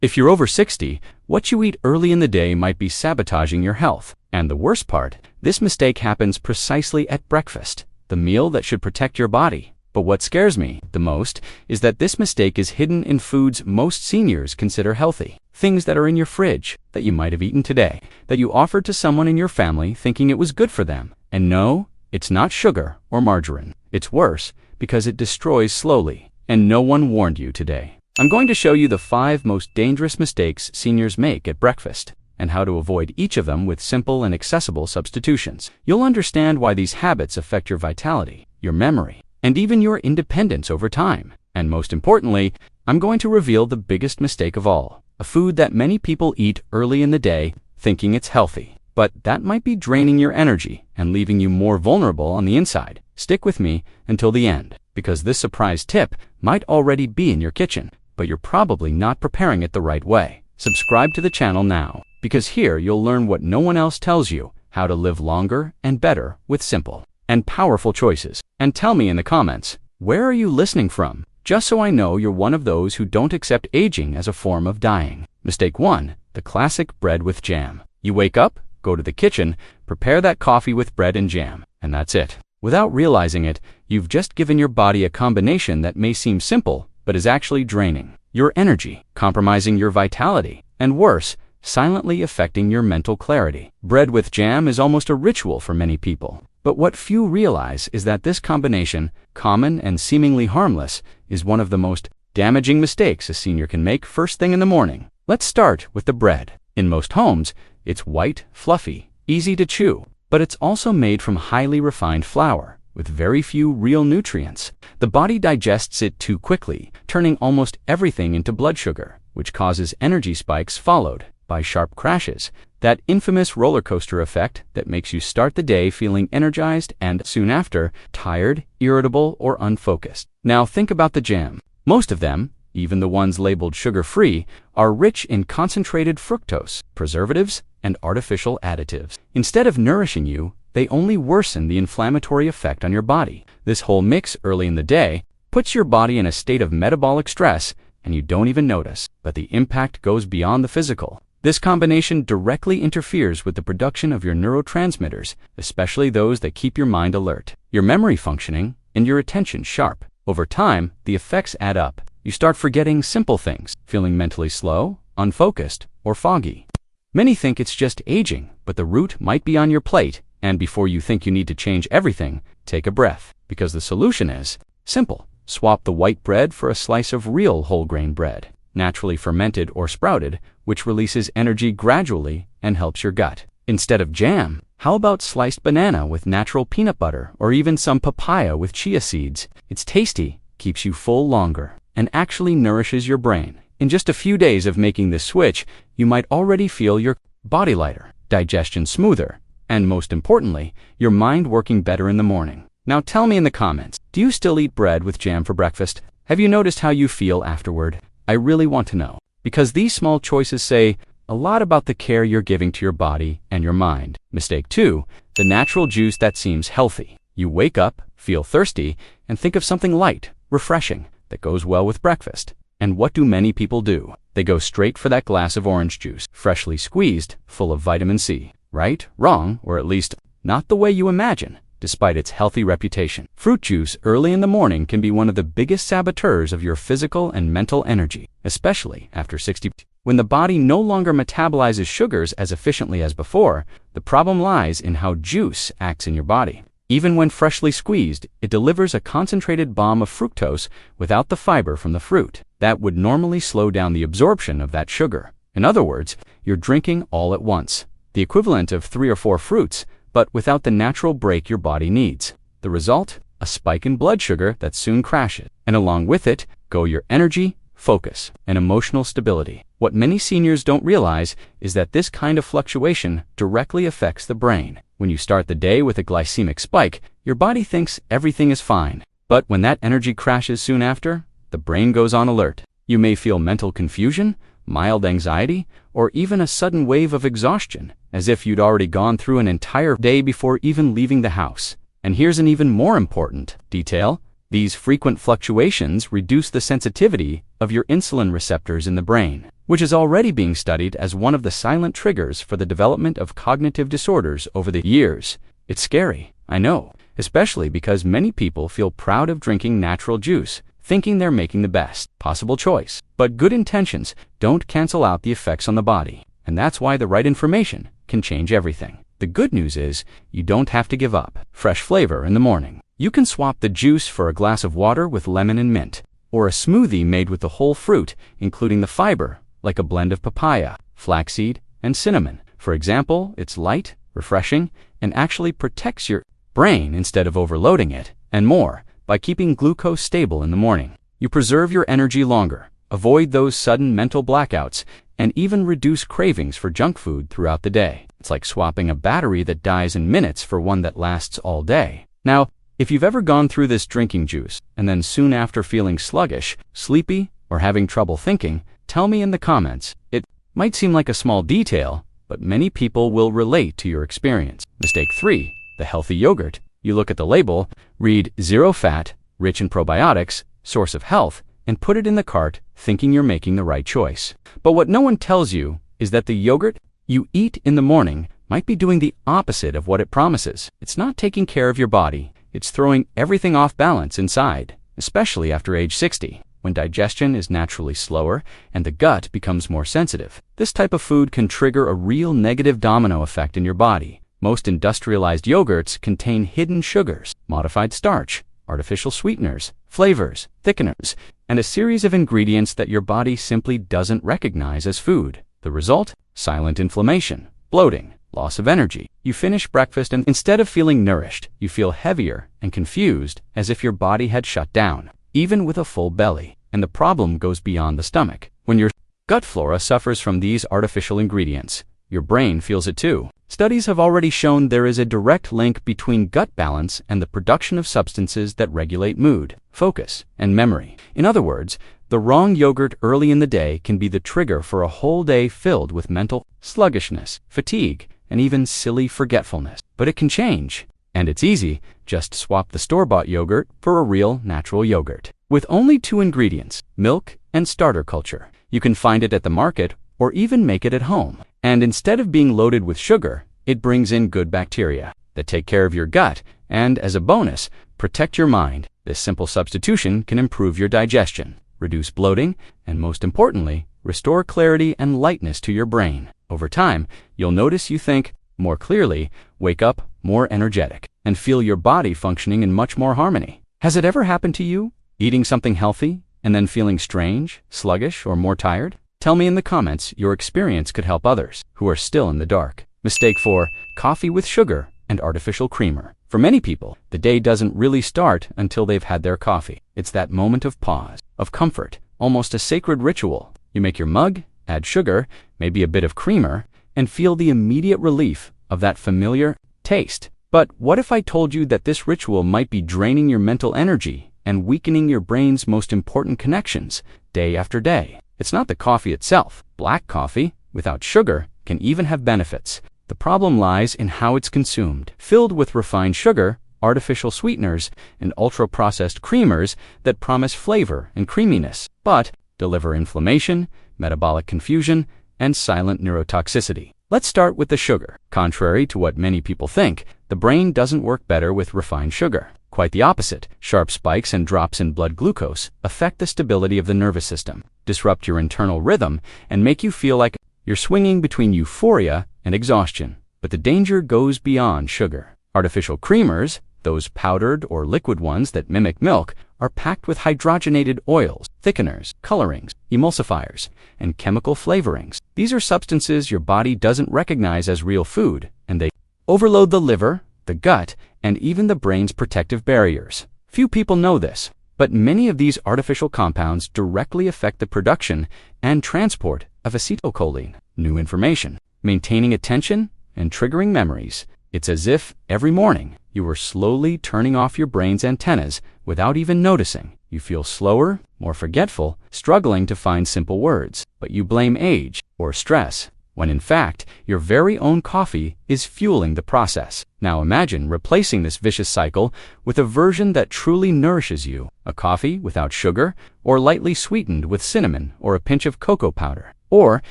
If you're over 60, what you eat early in the day might be sabotaging your health. And the worst part, this mistake happens precisely at breakfast, the meal that should protect your body. But what scares me the most is that this mistake is hidden in foods most seniors consider healthy. Things that are in your fridge, that you might have eaten today, that you offered to someone in your family thinking it was good for them. And no, it's not sugar or margarine. It's worse because it destroys slowly, and no one warned you today. I'm going to show you the 5 most dangerous mistakes seniors make at breakfast, and how to avoid each of them with simple and accessible substitutions. You'll understand why these habits affect your vitality, your memory, and even your independence over time. And most importantly, I'm going to reveal the biggest mistake of all, a food that many people eat early in the day thinking it's healthy, but that might be draining your energy and leaving you more vulnerable on the inside. Stick with me until the end, because this surprise tip might already be in your kitchen, but you're probably not preparing it the right way. Subscribe to the channel now, because here you'll learn what no one else tells you, how to live longer and better with simple and powerful choices. And tell me in the comments, where are you listening from? Just so I know you're one of those who don't accept aging as a form of dying. Mistake 1, the classic bread with jam. You wake up, go to the kitchen, prepare that coffee with bread and jam, and that's it. Without realizing it, you've just given your body a combination that may seem simple, but is actually draining your energy, compromising your vitality, and worse, silently affecting your mental clarity. Bread with jam is almost a ritual for many people. But what few realize is that this combination, common and seemingly harmless, is one of the most damaging mistakes a senior can make first thing in the morning. Let's start with the bread. In most homes, it's white, fluffy, easy to chew, but it's also made from highly refined flour, with very few real nutrients. The body digests it too quickly, turning almost everything into blood sugar, which causes energy spikes followed by sharp crashes. That infamous roller coaster effect that makes you start the day feeling energized and, soon after, tired, irritable, or unfocused. Now think about the jam. Most of them, even the ones labeled sugar-free, are rich in concentrated fructose, preservatives, and artificial additives. Instead of nourishing you, they only worsen the inflammatory effect on your body. This whole mix early in the day puts your body in a state of metabolic stress, and you don't even notice. But the impact goes beyond the physical. This combination directly interferes with the production of your neurotransmitters, especially those that keep your mind alert, your memory functioning, and your attention sharp. Over time, the effects add up. You start forgetting simple things, feeling mentally slow, unfocused, or foggy. Many think it's just aging, but the root might be on your plate, and before you think you need to change everything, take a breath, because the solution is simple. Swap the white bread for a slice of real whole grain bread, naturally fermented or sprouted, which releases energy gradually and helps your gut. Instead of jam, how about sliced banana with natural peanut butter, or even some papaya with chia seeds? It's tasty, keeps you full longer, and actually nourishes your brain. In just a few days of making this switch, you might already feel your body lighter, digestion smoother, and most importantly, your mind working better in the morning. Now tell me in the comments, do you still eat bread with jam for breakfast? Have you noticed how you feel afterward? I really want to know, because these small choices say a lot about the care you're giving to your body and your mind. Mistake 2, the natural juice that seems healthy. You wake up, feel thirsty, and think of something light, refreshing, that goes well with breakfast. And what do many people do? They go straight for that glass of orange juice, freshly squeezed, full of vitamin C. Right? Wrong, or at least not the way you imagine, despite its healthy reputation. Fruit juice early in the morning can be one of the biggest saboteurs of your physical and mental energy, especially after 60. When the body no longer metabolizes sugars as efficiently as before, the problem lies in how juice acts in your body. Even when freshly squeezed, it delivers a concentrated bomb of fructose without the fiber from the fruit. That would normally slow down the absorption of that sugar. In other words, you're drinking all at once, the equivalent of 3 or 4 fruits, but without the natural break your body needs. The result? A spike in blood sugar that soon crashes. And along with it, go your energy, focus, and emotional stability. What many seniors don't realize is that this kind of fluctuation directly affects the brain. When you start the day with a glycemic spike, your body thinks everything is fine. But when that energy crashes soon after, the brain goes on alert. You may feel mental confusion, mild anxiety, or even a sudden wave of exhaustion, as if you'd already gone through an entire day before even leaving the house. And here's an even more important detail. These frequent fluctuations reduce the sensitivity of your insulin receptors in the brain. which is already being studied as one of the silent triggers for the development of cognitive disorders over the years. It's scary, I know, especially because many people feel proud of drinking natural juice, thinking they're making the best possible choice. But good intentions don't cancel out the effects on the body, and that's why the right information can change everything. The good news is you don't have to give up fresh flavor in the morning. You can swap the juice for a glass of water with lemon and mint, or a smoothie made with the whole fruit, including the fiber, like a blend of papaya, flaxseed, and cinnamon. For example, it's light, refreshing, and actually protects your brain instead of overloading it, and more. By keeping glucose stable in the morning, you preserve your energy longer, avoid those sudden mental blackouts, and even reduce cravings for junk food throughout the day. It's like swapping a battery that dies in minutes for one that lasts all day. Now, if you've ever gone through this drinking juice and then soon after feeling sluggish, sleepy, or having trouble thinking, tell me in the comments. It might seem like a small detail, but many people will relate to your experience. Mistake 3. The healthy yogurt. You look at the label, read 0 fat, rich in probiotics, source of health, and put it in the cart thinking you're making the right choice. But what no one tells you is that the yogurt you eat in the morning might be doing the opposite of what it promises. It's not taking care of your body. It's throwing everything off balance inside, especially after age 60, when digestion is naturally slower and the gut becomes more sensitive. This type of food can trigger a real negative domino effect in your body. Most industrialized yogurts contain hidden sugars, modified starch, artificial sweeteners, flavors, thickeners, and a series of ingredients that your body simply doesn't recognize as food. The result? Silent inflammation, bloating, loss of energy. You finish breakfast and instead of feeling nourished, you feel heavier and confused, as if your body had shut down, even with a full belly. And the problem goes beyond the stomach. When your gut flora suffers from these artificial ingredients, your brain feels it too. Studies have already shown there is a direct link between gut balance and the production of substances that regulate mood, focus, and memory. In other words, the wrong yogurt early in the day can be the trigger for a whole day filled with mental sluggishness, fatigue, and even silly forgetfulness. But it can change, and it's easy. Just swap the store-bought yogurt for a real natural yogurt. With only 2 ingredients, milk and starter culture. You can find it at the market or even make it at home. And instead of being loaded with sugar, it brings in good bacteria that take care of your gut and, as a bonus, protect your mind. This simple substitution can improve your digestion, reduce bloating, and most importantly, restore clarity and lightness to your brain. Over time, you'll notice you think more clearly, wake up more energetic, and feel your body functioning in much more harmony. Has it ever happened to you? Eating something healthy and then feeling strange, sluggish, or more tired? Tell me in the comments. Your experience could help others who are still in the dark. Mistake 4. Coffee with sugar and artificial creamer. For many people, the day doesn't really start until they've had their coffee. It's that moment of pause, of comfort, almost a sacred ritual. You make your mug, add sugar, maybe a bit of creamer, and feel the immediate relief of that familiar taste. But what if I told you that this ritual might be draining your mental energy and weakening your brain's most important connections day after day? It's not the coffee itself. Black coffee, without sugar, can even have benefits. The problem lies in how it's consumed, filled with refined sugar, artificial sweeteners, and ultra-processed creamers that promise flavor and creaminess, but deliver inflammation, metabolic confusion, and silent neurotoxicity. Let's start with the sugar. Contrary to what many people think, the brain doesn't work better with refined sugar. Quite the opposite. Sharp spikes and drops in blood glucose affect the stability of the nervous system, disrupt your internal rhythm, and make you feel like you're swinging between euphoria and exhaustion. But the danger goes beyond sugar. Artificial creamers, those powdered or liquid ones that mimic milk, are packed with hydrogenated oils, thickeners, colorings, emulsifiers, and chemical flavorings. These are substances your body doesn't recognize as real food, and they overload the liver, the gut, and even the brain's protective barriers. Few people know this, but many of these artificial compounds directly affect the production and transport of acetylcholine, new information, maintaining attention, and triggering memories. It's as if every morning you were slowly turning off your brain's antennas without even noticing. You feel slower, more forgetful, struggling to find simple words, but you blame age or stress, when in fact, your very own coffee is fueling the process. Now imagine replacing this vicious cycle with a version that truly nourishes you, a coffee without sugar or lightly sweetened with cinnamon or a pinch of cocoa powder. Or,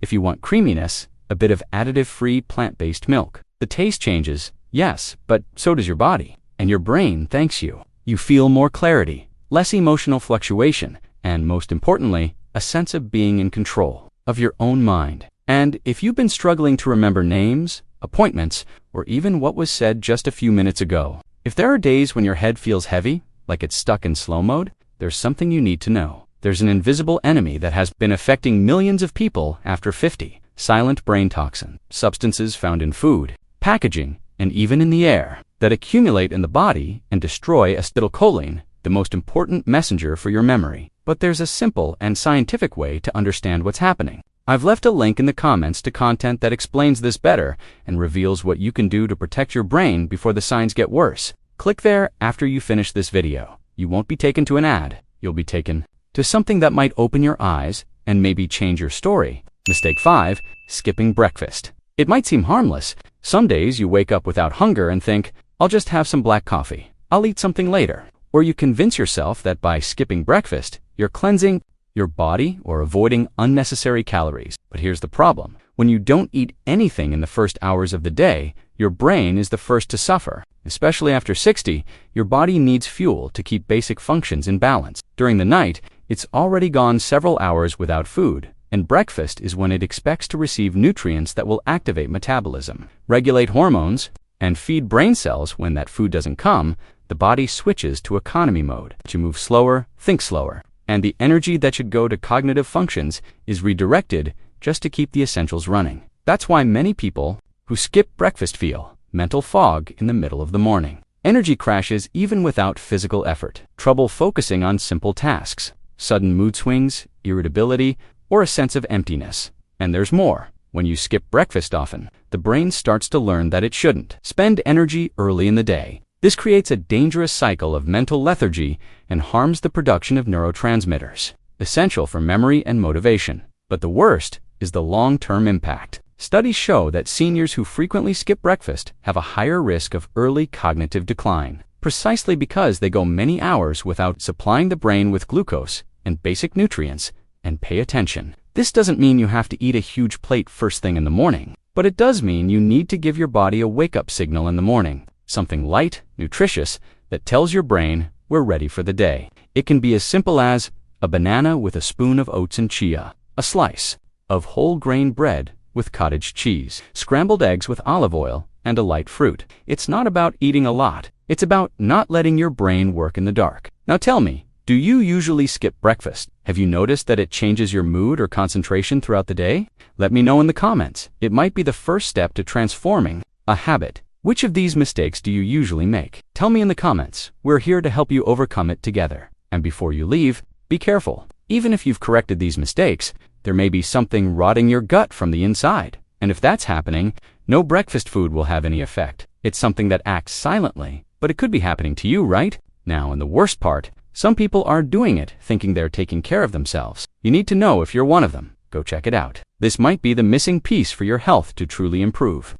if you want creaminess, a bit of additive-free plant-based milk. The taste changes, yes, but so does your body. And your brain thanks you. You feel more clarity, less emotional fluctuation, and most importantly, a sense of being in control of your own mind. And if you've been struggling to remember names, appointments, or even what was said just a few minutes ago, if there are days when your head feels heavy, like it's stuck in slow mode, there's something you need to know. There's an invisible enemy that has been affecting millions of people after 50. Silent brain toxin, substances found in food, packaging, and even in the air, that accumulate in the body and destroy acetylcholine, the most important messenger for your memory. But there's a simple and scientific way to understand what's happening. I've left a link in the comments to content that explains this better and reveals what you can do to protect your brain before the signs get worse. Click there after you finish this video. You won't be taken to an ad. You'll be taken to something that might open your eyes and maybe change your story. Mistake 5. Skipping breakfast. It might seem harmless. Some days you wake up without hunger and think, I'll just have some black coffee. I'll eat something later. Or you convince yourself that by skipping breakfast, you're cleansing your body or avoiding unnecessary calories. But here's the problem. When you don't eat anything in the first hours of the day, your brain is the first to suffer. Especially after 60, your body needs fuel to keep basic functions in balance. During the night, it's already gone several hours without food, and breakfast is when it expects to receive nutrients that will activate metabolism, regulate hormones, and feed brain cells. When that food doesn't come, the body switches to economy mode. You move slower, think slower, and the energy that should go to cognitive functions is redirected just to keep the essentials running. That's why many people who skip breakfast feel mental fog in the middle of the morning, energy crashes even without physical effort, trouble focusing on simple tasks, sudden mood swings, irritability, or a sense of emptiness. And there's more. When you skip breakfast often, the brain starts to learn that it shouldn't spend energy early in the day. This creates a dangerous cycle of mental lethargy and harms the production of neurotransmitters, essential for memory and motivation. But the worst is the long-term impact. Studies show that seniors who frequently skip breakfast have a higher risk of early cognitive decline, precisely because they go many hours without supplying the brain with glucose and basic nutrients. And pay attention. This doesn't mean you have to eat a huge plate first thing in the morning, but it does mean you need to give your body a wake-up signal in the morning, something light, nutritious, that tells your brain we're ready for the day. It can be as simple as a banana with a spoon of oats and chia, a slice of whole grain bread with cottage cheese, scrambled eggs with olive oil, and a light fruit. It's not about eating a lot. It's about not letting your brain work in the dark. Now tell me, do you usually skip breakfast? Have you noticed that it changes your mood or concentration throughout the day? Let me know in the comments. It might be the first step to transforming a habit. Which of these mistakes do you usually make? Tell me in the comments. We're here to help you overcome it together. And before you leave, be careful. Even if you've corrected these mistakes, there may be something rotting your gut from the inside. And if that's happening, no breakfast food will have any effect. It's something that acts silently, but it could be happening to you, right? Now, in the worst part, some people are doing it thinking they're taking care of themselves. You need to know if you're one of them. Go check it out. This might be the missing piece for your health to truly improve.